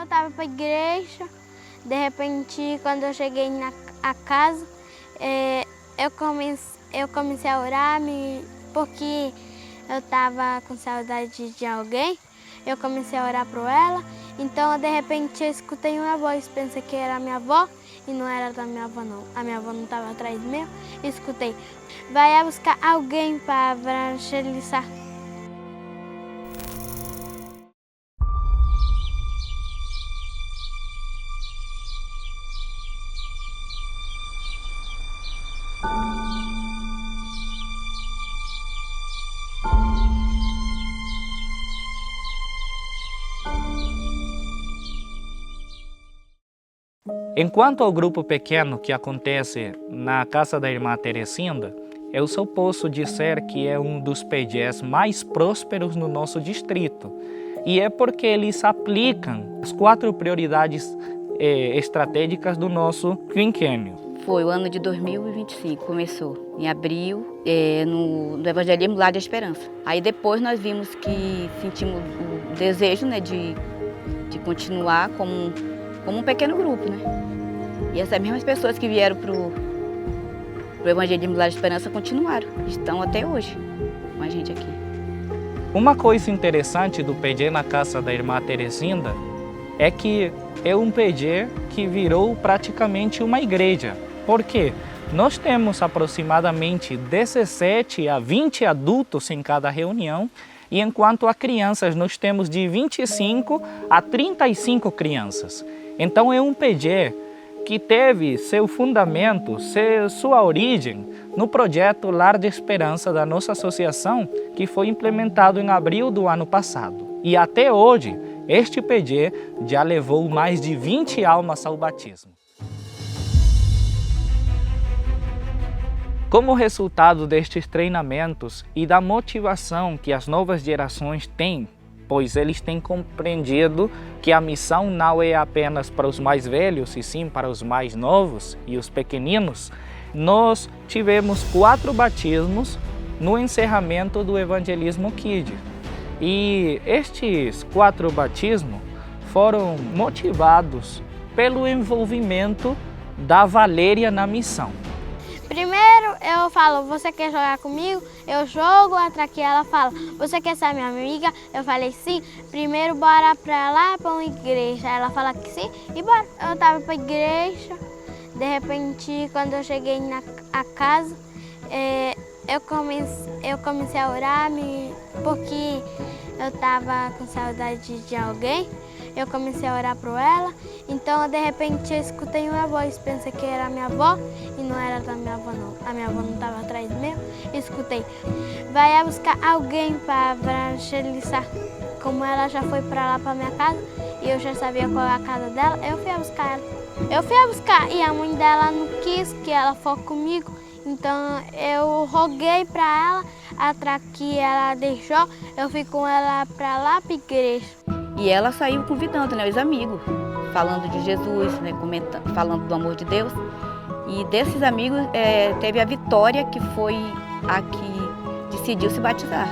estava para a igreja, de repente, quando eu cheguei na casa, eu comecei a orar, porque eu estava com saudade de alguém, eu comecei a orar por ela, então de repente eu escutei uma voz, pensei que era a minha avó, e não era da minha avó não, a minha avó não estava atrás meu, escutei, vai buscar alguém para evangelizar. Enquanto ao grupo pequeno que acontece na casa da irmã Terezinda, eu só posso dizer que é um dos PGs mais prósperos no nosso distrito. E é porque eles aplicam as 4 prioridades estratégicas do nosso quinquênio. Foi o ano de 2025, começou em abril, no Evangelismo Lar da Esperança. Aí depois nós vimos que sentimos o desejo, né, de continuar como um pequeno grupo, né? E essas mesmas pessoas que vieram para o Evangelismo Lar da Esperança continuaram, estão até hoje com a gente aqui. Uma coisa interessante do PG na casa da irmã Terezinda é que é um PG que virou praticamente uma igreja. Por quê? Nós temos aproximadamente 17 a 20 adultos em cada reunião, e enquanto a crianças nós temos de 25 a 35 crianças. Então é um PG que teve seu fundamento, sua origem no projeto Lar de Esperança da nossa associação, que foi implementado em abril do ano passado. E até hoje, este PG já levou mais de 20 almas ao batismo. Como resultado destes treinamentos e da motivação que as novas gerações têm, pois eles têm compreendido que a missão não é apenas para os mais velhos, e sim para os mais novos e os pequeninos, nós tivemos 4 batismos no encerramento do Evangelismo Kid. E estes 4 batismos foram motivados pelo envolvimento da Valéria na missão. Primeiro eu falo, você quer jogar comigo? Eu jogo, aqui ela fala, você quer ser minha amiga? Eu falei sim. Primeiro bora pra lá, pra uma igreja. Ela fala que sim e bora. Eu tava pra igreja, de repente quando eu cheguei na casa, eu comecei a orar, porque eu tava com saudade de alguém. Eu comecei a orar por ela, então de repente eu escutei uma voz, pensei que era a minha avó, e não era da minha avó não, a minha avó não estava atrás meu, escutei, vai buscar alguém para evangelizar. Como ela já foi para lá para minha casa, e eu já sabia qual é a casa dela, eu fui a buscar ela. Eu fui a buscar, e a mãe dela não quis que ela fosse comigo, então eu roguei para ela, atrás que ela deixou, eu fui com ela para lá para a igreja. E ela saiu convidando, né, os amigos, falando de Jesus, né, falando do amor de Deus. E desses amigos teve a Vitória, que foi a que decidiu se batizar,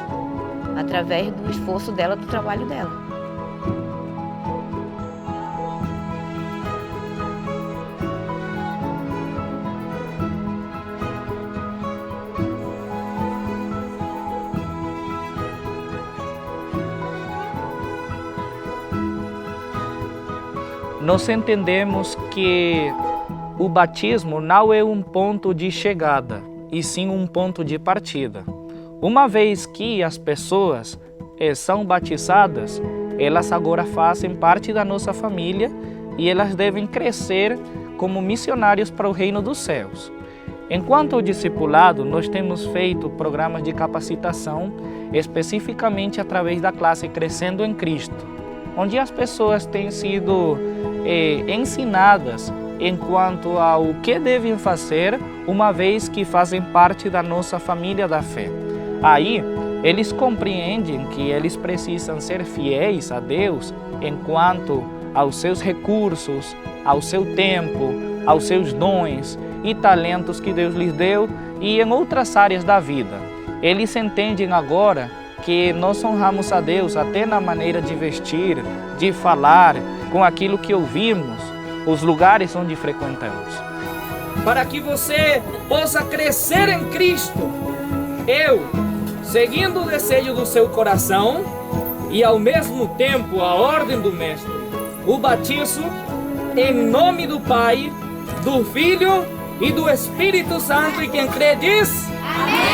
através do esforço dela, do trabalho dela. Nós entendemos que o batismo não é um ponto de chegada, e sim um ponto de partida. Uma vez que as pessoas são batizadas, elas agora fazem parte da nossa família e elas devem crescer como missionários para o reino dos céus. Enquanto o discipulado, nós temos feito programas de capacitação, especificamente através da classe Crescendo em Cristo, onde as pessoas têm sido ensinadas enquanto ao que devem fazer, uma vez que fazem parte da nossa família da fé. Aí, eles compreendem que eles precisam ser fiéis a Deus enquanto aos seus recursos, ao seu tempo, aos seus dons e talentos que Deus lhes deu e em outras áreas da vida. Eles entendem agora que nós honramos a Deus até na maneira de vestir, de falar com aquilo que ouvimos, os lugares onde frequentamos. Para que você possa crescer em Cristo, eu, seguindo o desejo do seu coração e ao mesmo tempo a ordem do Mestre, o batizo em nome do Pai, do Filho e do Espírito Santo, e quem crê diz... Amém!